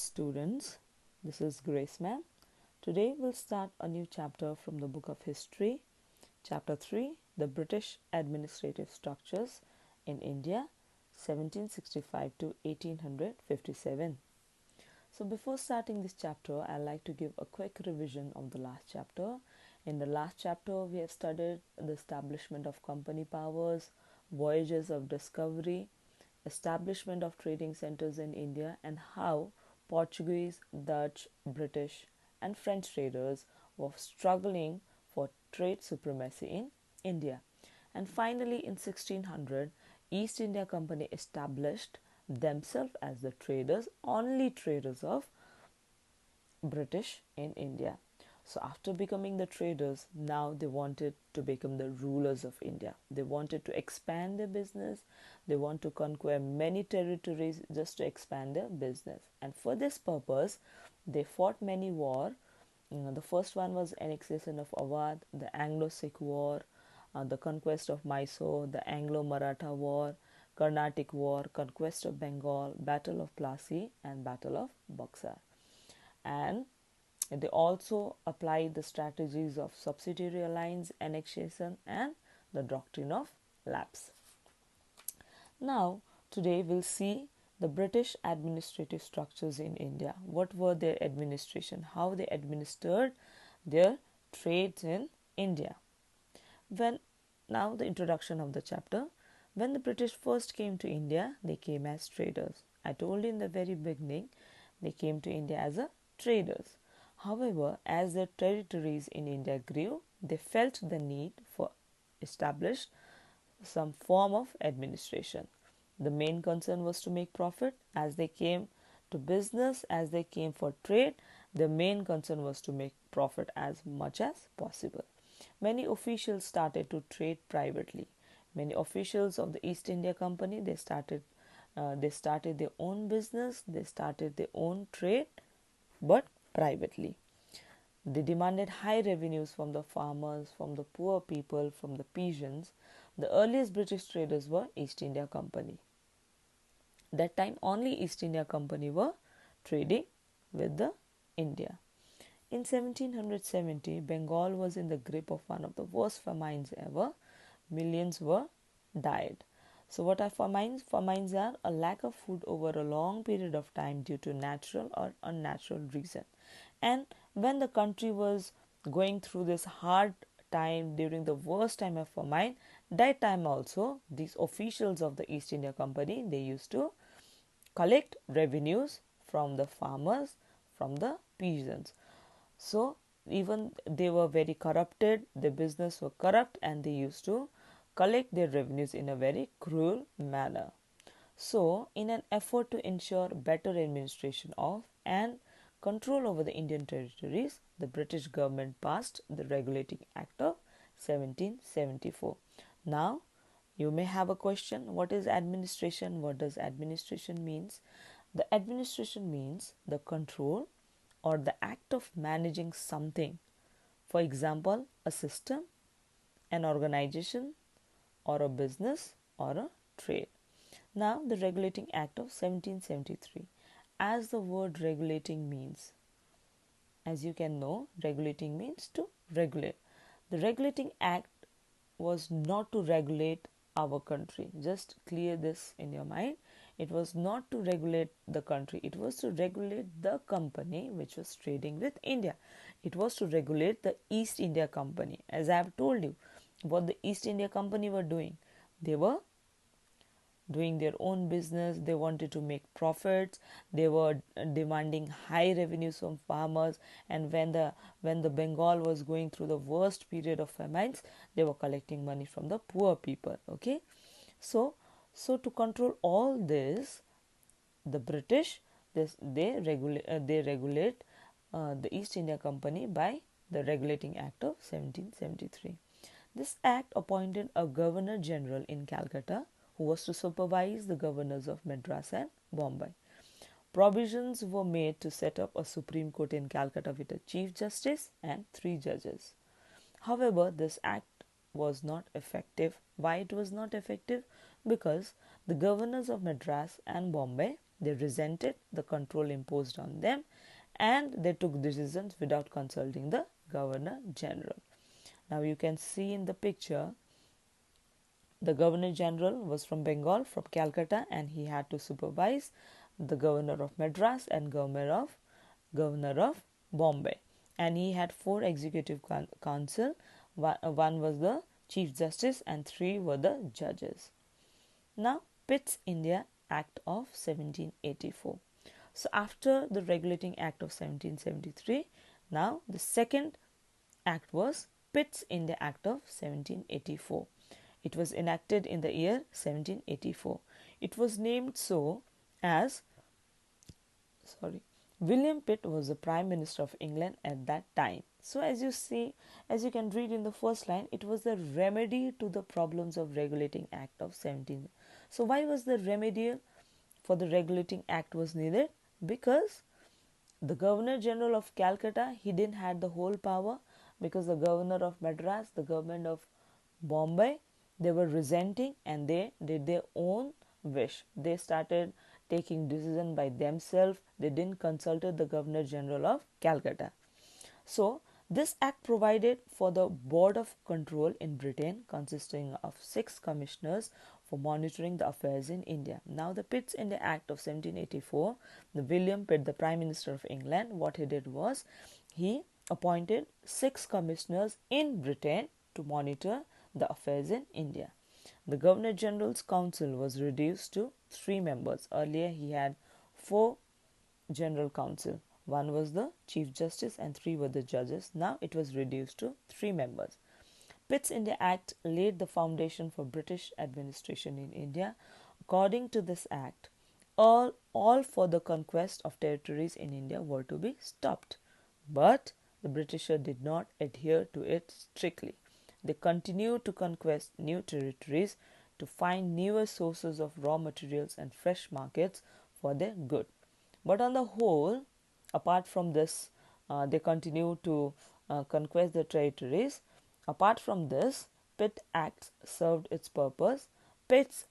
students. This is Grace ma'am. Today we'll start a new chapter from the book of history. Chapter 3, The British Administrative Structures in India, 1765 to 1857. So before starting this chapter, I'd like to give a quick revision of the last chapter. In the last chapter, we have studied the establishment of company powers, voyages of discovery, establishment of trading centers in India, and how Portuguese, Dutch, British, and French traders were struggling for trade supremacy in India. And finally, in 1600, East India Company established themselves as the traders, only traders of British in India. So after becoming the traders, now they wanted to become the rulers of India. They wanted to expand their business. They want to conquer many territories just to expand their business. And for this purpose, they fought many wars. The first one was annexation of Awadh, the Anglo-Sikh War, the conquest of Mysore, the Anglo-Maratha War, Carnatic War, conquest of Bengal, Battle of Plassey, and Battle of Buxar. And they also applied the strategies of subsidiary alliance, annexation, and the doctrine of lapse. Now, today we'll see the British administrative structures in India. What were their administration? How they administered their trades in India. Now the introduction of the chapter. When the British first came to India, they came as traders. I told you in the very beginning, they came to India as a traders. However, as their territories in India grew, they felt the need for establish some form of administration. The main concern was to make profit. As they came to business, as they came for trade, the main concern was to make profit as much as possible. Many officials started to trade privately. Many officials of the East India Company, they started their own business, they started their own trade, but privately. They demanded high revenues from the farmers, from the poor people, from the peasants. The earliest British traders were East India Company. That time only East India Company were trading with the India. In 1770, Bengal was in the grip of one of the worst famines ever. Millions were died. So what are famines? Famines are a lack of food over a long period of time due to natural or unnatural reason. And when the country was going through this hard time during the worst time of famine, that time also these officials of the East India Company, they used to collect revenues from the farmers, from the peasants. So even they were very corrupted, their business were corrupt, and they used to collect their revenues in a very cruel manner. So in an effort to ensure better administration of and control over the Indian territories, the British government passed the Regulating Act of 1774. Now, you may have a question, what is administration? What does administration means? The administration means the control or the act of managing something. For example, a system, an organization, or a business, or a trade. Now, the Regulating Act of 1773. As the word regulating means, as you can know, regulating means to regulate. The Regulating Act was not to regulate our country. Just clear this in your mind. It was not to regulate the country. It was to regulate the company which was trading with India. It was to regulate the East India Company. As I have told you, what the East India Company were doing, they were doing their own business. They wanted to make profits. They were demanding high revenues from farmers, and when the Bengal was going through the worst period of famines, they were collecting money from the poor people. Okay, so to control all this, the British, they regulate the East India Company by the Regulating Act of 1773. This act appointed a Governor General in Calcutta who was to supervise the governors of Madras and Bombay. Provisions were made to set up a Supreme Court in Calcutta with a Chief Justice and 3 judges. However, this act was not effective. Why it was not effective? Because the governors of Madras and Bombay, They resented the control imposed on them, and they took decisions without consulting the Governor General. Now you can see in the picture, the Governor General was from Bengal, from Calcutta, and he had to supervise the Governor of Madras and Governor of Bombay. And he had four executive council. One was the Chief Justice and three were the judges. Now, Pitt's India Act of 1784. So after the Regulating Act of 1773, now the second act was Pitt's India Act of 1784. It was enacted in the year 1784. It was named so as, William Pitt was the Prime Minister of England at that time. So as you can read in the first line, it was the remedy to the problems of Regulating Act of 17. So why was the remedial for the Regulating Act was needed? Because the Governor General of Calcutta, he didn't have the whole power, because the Governor of Madras, the government of Bombay, they were resenting and they did their own wish. They started taking decision by themselves. They didn't consult the Governor General of Calcutta. So this act provided for the Board of Control in Britain, consisting of 6 commissioners for monitoring the affairs in India. Now the Pitt's India Act of 1784, the William Pitt, the Prime Minister of England, what he did was he appointed 6 commissioners in Britain to monitor the affairs in India. The Governor General's Council was reduced to 3 members. Earlier he had 4 General Council. 1 was the Chief Justice and 3 were the judges. Now it was reduced to 3 members. Pitt's India Act laid the foundation for British administration in India. According to this act, all further conquest of territories in India were to be stopped. But the Britisher did not adhere to it strictly. They continued to conquest new territories to find newer sources of raw materials and fresh markets for their good. But on the whole, apart from this, they continued to conquest the territories. Apart from this, Pitt Acts served its purpose. Pitt's